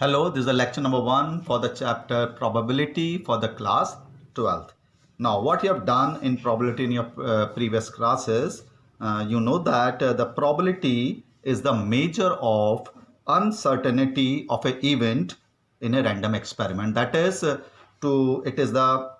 Hello, this is the lecture number 1 for the chapter probability for the class 12th. Now, what you have done in probability in your previous classes, you know that the probability is the measure of uncertainty of an event in a random experiment. That is, it is the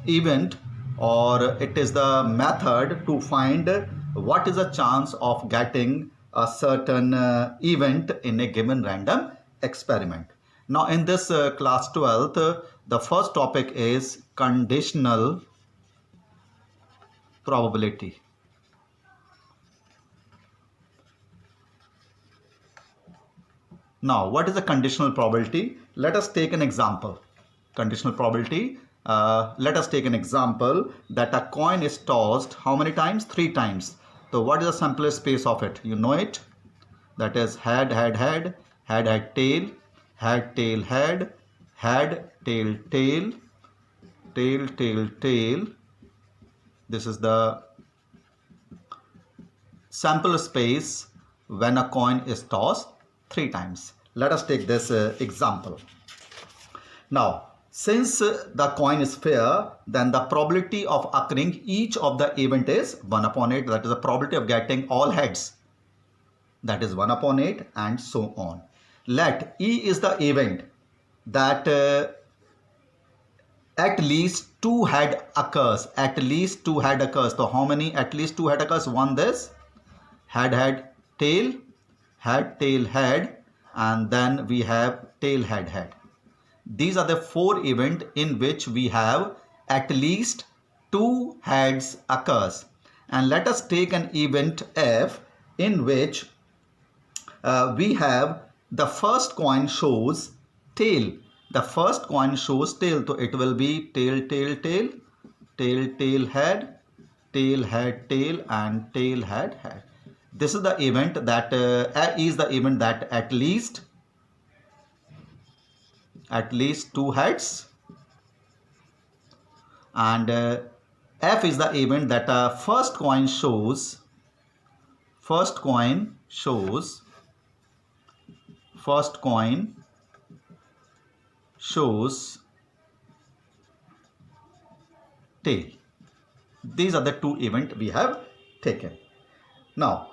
event or it is the method to find what is the chance of getting a certain event in a given random experiment. Now in this class 12th, the first topic is conditional probability. Now what is a conditional probability? Let us take an example. Conditional probability. Let us take an example that a coin is tossed how many times? 3 times. So what is the simplest space of it? You know it. That is head, head, head, head, head, tail, head, tail, head, head, tail, tail, tail, tail, tail. This is the sample space when a coin is tossed 3 times. Let us take this example. Now, since the coin is fair, then the probability of occurring each of the event is 1 upon 8. That is the probability of getting all heads. That is 1 upon 8 and so on. Let E is the event that at least 2 head occurs. At least 2 head occurs. So how many at least 2 head occurs? One this. Head, head, tail, tail, head, and then we have tail, head, head. These are the 4 events in which we have at least 2 heads occurs. And let us take an event F in which we have the first coin shows tail. The first coin shows tail. So it will be tail, tail, tail, tail, tail, head, tail, and tail, head, head. This is the event that is the event that at least 2 heads, and F is the event that first coin shows tail. These are the 2 events we have taken. Now,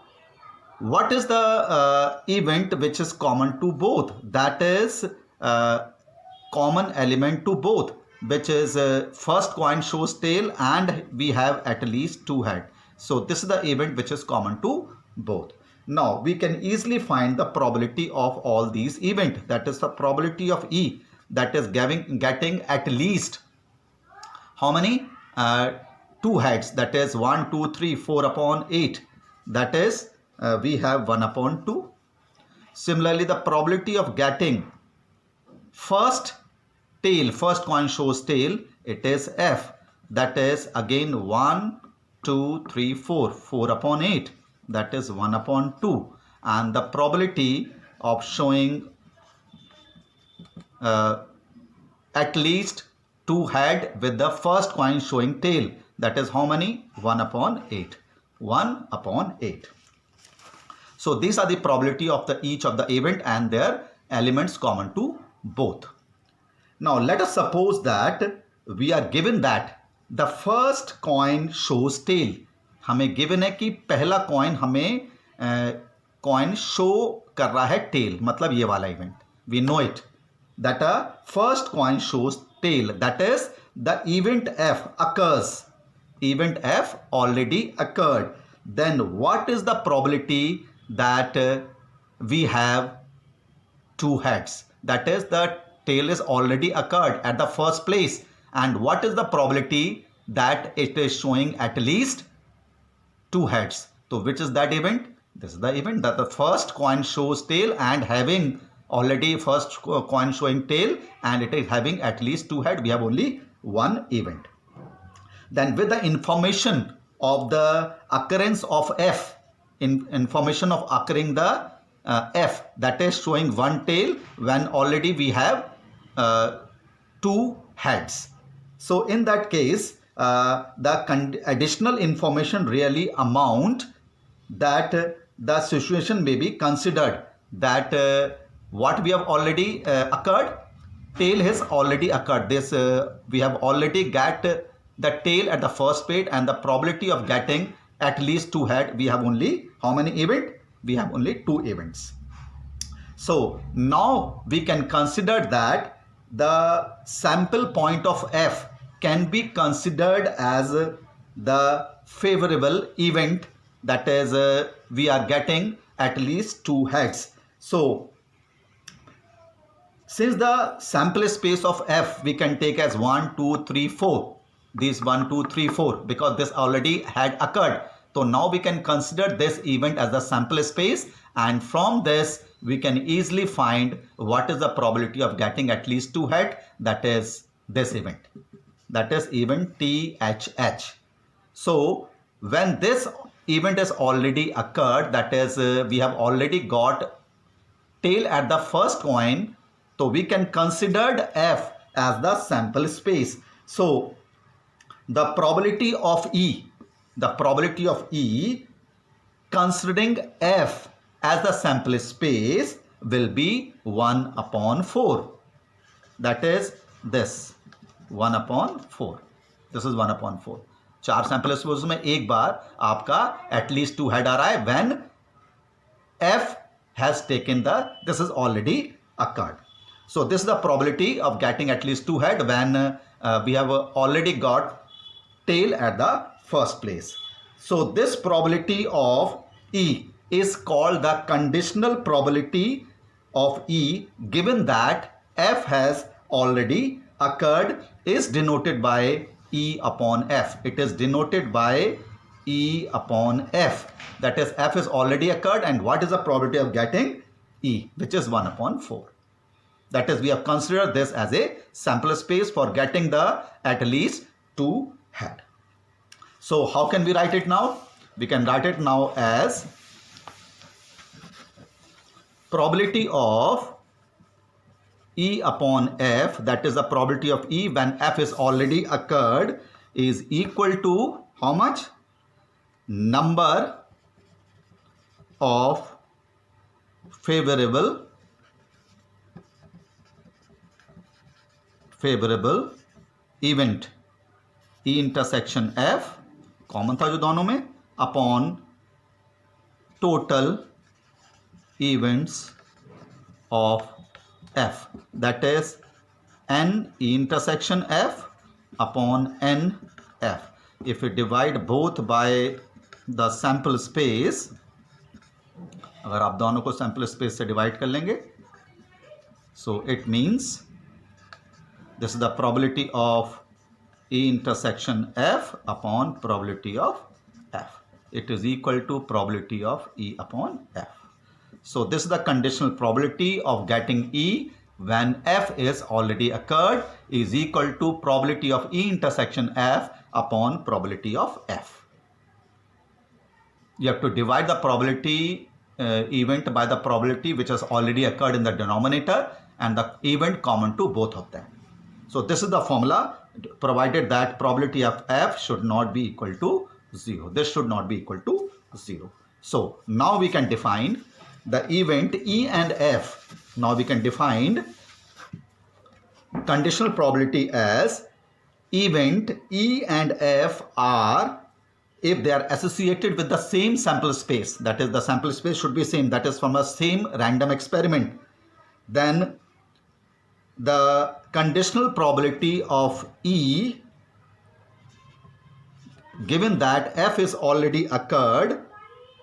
what is the event which is common to both? That is common element to both, which is first coin shows tail and we have at least 2 head. So this is the event which is common to both. Now we can easily find the probability of all these events. That is the probability of E, that is getting at least how many? 2 heads. That is 1, 2, 3, 4 upon 8. That is we have 1 upon 2. Similarly, the probability of getting first coin shows tail, it is F. That is again 1, 2, 3, 4 upon 8. That is 1 upon 2. And the probability of showing at least 2 head with the first coin showing tail, that is how many? 1 upon 8. 1 upon 8. So these are the probability of each of the event and their elements common to both. Now let us suppose that we are given that the first coin shows tail. हमें given है कि पहला coin हमें coin show कर रहा है tail, मतलब ये वाला event. We know it that a first coin shows tail. That is the event F occurs. Event F already occurred. Then what is the probability that we have 2 heads? That is the tail is already occurred at the first place. And what is the probability that it is showing at least 2 heads? So which is that event? This is the event that the first coin shows tail and having already first coin showing tail and it is having at least 2 heads. We have only 1 event. Then with the information of the occurrence of F, information of occurring the F, that is showing 1 tail when already we have 2 heads. So in that case, the additional information really amount that the situation may be considered that what we have already occurred? Tail has already occurred. This we have already got the tail at the first page, and the probability of getting at least 2 head, we have only how many events? We have only 2 events. So now we can consider that the sample point of f can be considered as the favorable event, that is we are getting at least 2 heads. So since the sample space of f we can take as 1, 2, 3, 4, these 1, 2, 3, 4, because this already had occurred. So now we can consider this event as the sample space, and from this we can easily find what is the probability of getting at least 2 head, that is this event, that is event THH. So when this event is already occurred, that is we have already got tail at the first coin, so we can consider f as the sample space. So the probability of E considering f as the sample space will be 1 upon 4. That is this 1 upon 4. This is 1 upon 4. 4 sample space में एक बार आपका at least 2 head आ रहा है when f has taken this is already occurred. So this is the probability of getting at least 2 head when we have already got tail at the first place. So this probability of E is called the conditional probability of E, given that f has already occurred, is denoted by E upon f. It is denoted by E upon f. That is, f is already occurred, and what is the probability of getting E, which is 1 upon 4. That is, we have considered this as a sample space for getting the at least 2 head. So how can we write it now? We can write it now as probability of E upon f, that is the probability of E when f is already occurred, is equal to how much? Number of favorable event E intersection f, common था जो दोनों में, upon total events of f, that is n E intersection f upon n f. If we divide both by the sample space, अगर आप दोनों को sample space से divide कर लेंगे, so it means this is the probability of E intersection f upon probability of f. It is equal to probability of E upon f. So this is the conditional probability of getting E when f is already occurred is equal to probability of E intersection f upon probability of f. You have to divide the probability event by the probability which has already occurred in the denominator and the event common to both of them. So this is the formula, provided that probability of f should not be equal to 0. This should not be equal to 0. So now we can define the event E and f. Now we can define conditional probability as event E and f are, if they are associated with the same sample space, that is the sample space should be same, that is from a same random experiment, then the conditional probability of E, given that f is already occurred,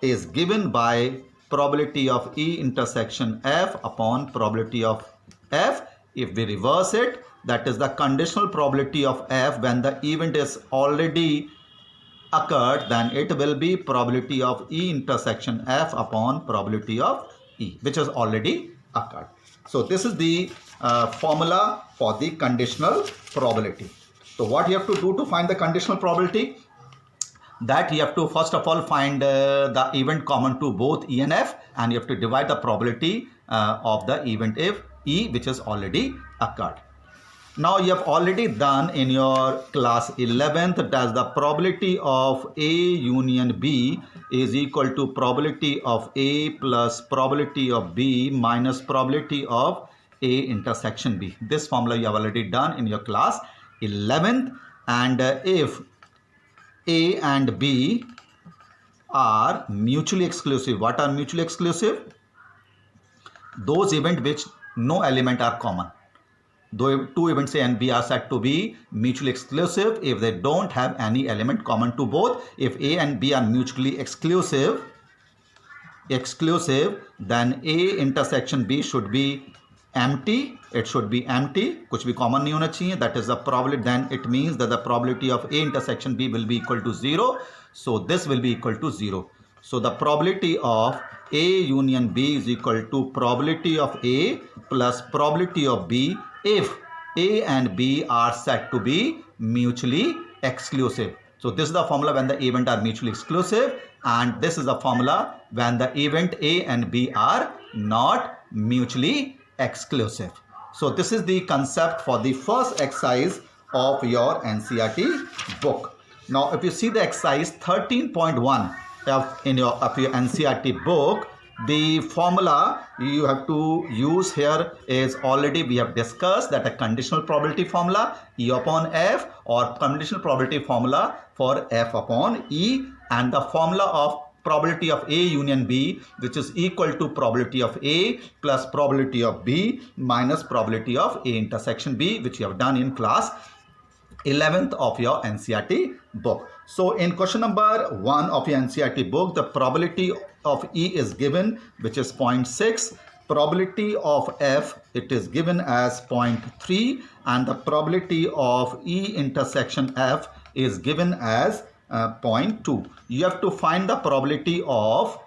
is given by probability of E intersection f upon probability of f. If we reverse it, that is the conditional probability of f when the event is already occurred, then it will be probability of E intersection f upon probability of E, which has already occurred. So this is the formula for the conditional probability. So what you have to do to find the conditional probability? That you have to first of all find the event common to both E and f, and you have to divide the probability of the event if E which has already occurred. Now you have already done in your class 11th that the probability of A union B is equal to probability of A plus probability of B minus probability of A intersection B. This formula you have already done in your class 11th, and if A and B are mutually exclusive. What are mutually exclusive? Those events which no element are common. Though two events A and B are said to be mutually exclusive if they don't have any element common to both. If A and B are mutually exclusive, then A intersection B should be empty. It should be empty. कुछ भी common नहीं होना चाहिए. That is the probability. Then it means that the probability of A intersection B will be equal to 0. So this will be equal to 0. So the probability of A union B is equal to probability of A plus probability of B if A and B are said to be mutually exclusive. So this is the formula when the event are mutually exclusive, and this is the formula when the event A and B are not mutually exclusive. So this is the concept for the first exercise of your NCERT book. Now if you see the exercise 13.1 in your NCERT book, the formula you have to use here is already we have discussed, that a conditional probability formula E upon F, or conditional probability formula for F upon E, and the formula of probability of A union B, which is equal to probability of A plus probability of B minus probability of A intersection B, which you have done in class 11th of your NCERT book. So in question number 1 of your NCERT book, the probability of E is given, which is 0.6. Probability of F, it is given as 0.3, and the probability of E intersection F is given as 0.2. You have to find the probability of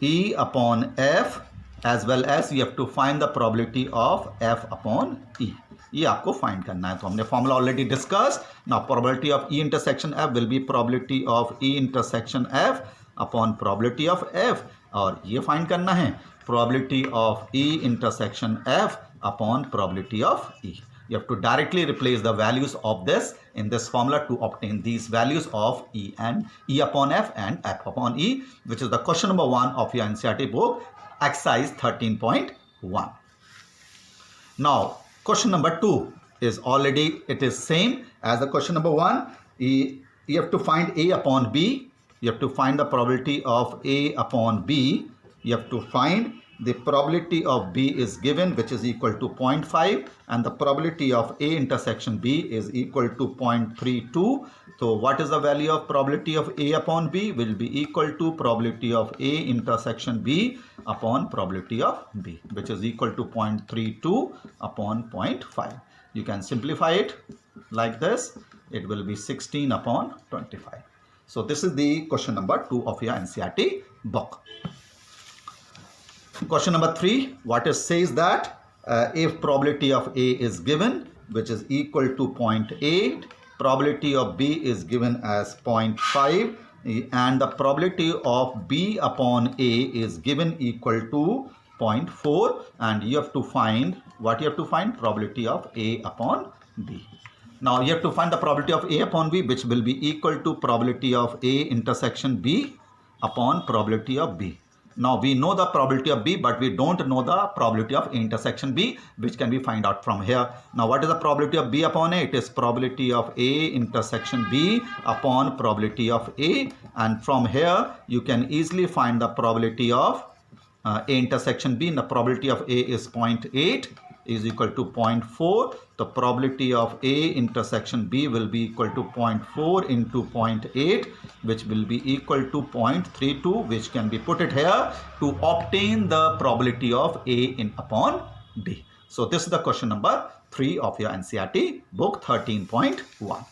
E upon F, as well as you have to find the probability of F upon E. ये आपको find करना है. तो हमने formula already discuss. Now probability of E intersection F will be probability of E intersection F upon probability of F, और ये find करना है probability of E intersection F upon probability of E. You have to directly replace the values of this in this formula to obtain these values of E and E upon F and F upon E, which is the question number 1 of your NCERT book, exercise 13.1. Now question number 2 is already, it is same as the question number 1. You have to find A upon B. You have to find the probability of A upon B. You have to find the probability of B is given, which is equal to 0.5, and the probability of A intersection B is equal to 0.32. So what is the value of probability of A upon B? Will be equal to probability of A intersection B upon probability of B, which is equal to 0.32 upon 0.5. You can simplify it like this. It will be 16 upon 25. So this is the question number 2 of your NCERT book. Question number 3, what it says that if probability of A is given, which is equal to 0.8, probability of B is given as 0.5, and the probability of B upon A is given equal to 0.4, and you have to find, what you have to find? Probability of A upon B. Now you have to find the probability of A upon B, which will be equal to probability of A intersection B upon probability of B. Now we know the probability of B, but we don't know the probability of A intersection B, which can be find out from here. Now what is the probability of B upon A? It is probability of A intersection B upon probability of A, and from here you can easily find the probability of A intersection B. And the probability of A is 0.8 is equal to 0.4. The probability of A intersection B will be equal to 0.4 into 0.8, which will be equal to 0.32, which can be put it here to obtain the probability of A in upon B. So this is the question number 3 of your NCERT book 13.1.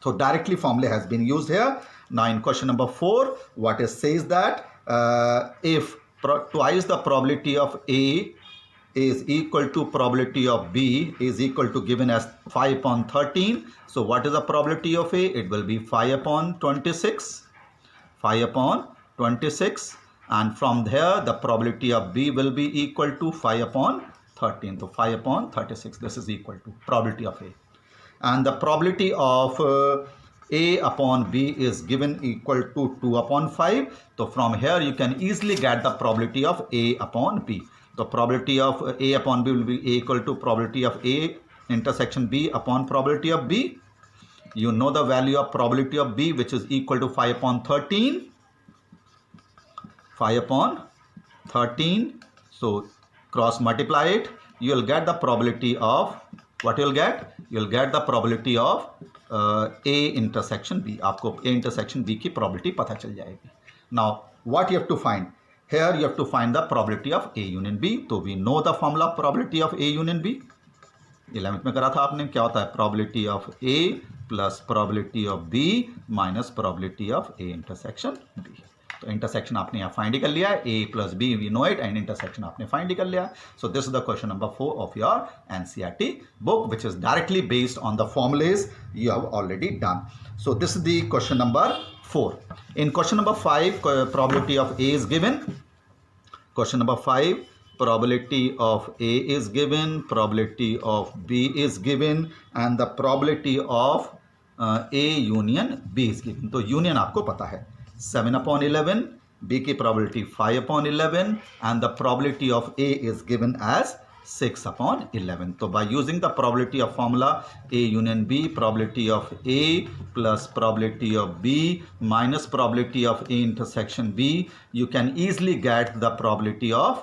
So directly formula has been used here. Now in question number 4, what it says that if twice the probability of A is equal to probability of B is equal to given as 5 upon 13. So what is the probability of A? It will be 5 upon 26. 5 upon 26. And from there the probability of B will be equal to 5 upon 13. So 5 upon 36. This is equal to probability of A. And the probability of A upon B is given equal to 2 upon 5. So from here you can easily get the probability of A upon B. The probability of A upon B will be A equal to probability of A intersection B upon probability of B. You know the value of probability of B, which is equal to 5 upon 13. 5 upon 13. So cross multiply it. You will get the probability of, what you will get? You will get the probability of A intersection B. आपको A intersection B की probability पता चल जाएगी. Now what you have to find? Here you have to find the probability of A union B. So we know the formula of probability of A union B. 11th में करा था आपने. क्या होता है? Probability of A plus probability of B minus probability of A intersection B. तो intersection आपने यहाँ फाइंड कर लिया है. A plus B we know it, and intersection आपने फाइंड कर लिया. So this is the question number 4 of your NCERT book, which is directly based on the formulas you have already done. So this is the question number 4. In question number 5, probability of A is given. Question number 5, probability of A is given, probability of B is given, and the probability of A union B is given. तो union आपको पता है 7 upon 11, B की probability 5 upon 11, and the probability of A is given as 6 upon 11. So by using the probability of formula A union B, probability of A plus probability of B minus probability of A intersection B, you can easily get the probability of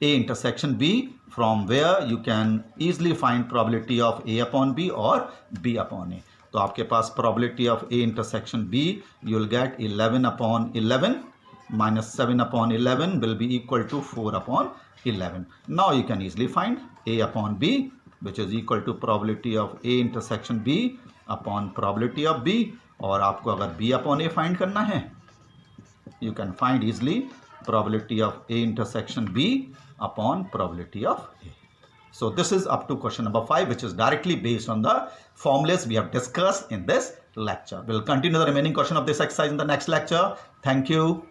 A intersection B, from where you can easily find probability of A upon B or B upon A. तो आपके पास probability of A intersection B, you will get 11 upon 11 minus 7 upon 11 will be equal to 4 upon 11. Now you can easily find A upon B, which is equal to probability of A intersection B upon probability of B. और आपको अगर B upon A find करना है, you can find easily probability of A intersection B upon probability of A. So this is up to question number 5, which is directly based on the formulas we have discussed in this lecture. We'll continue the remaining question of this exercise in the next lecture. Thank you.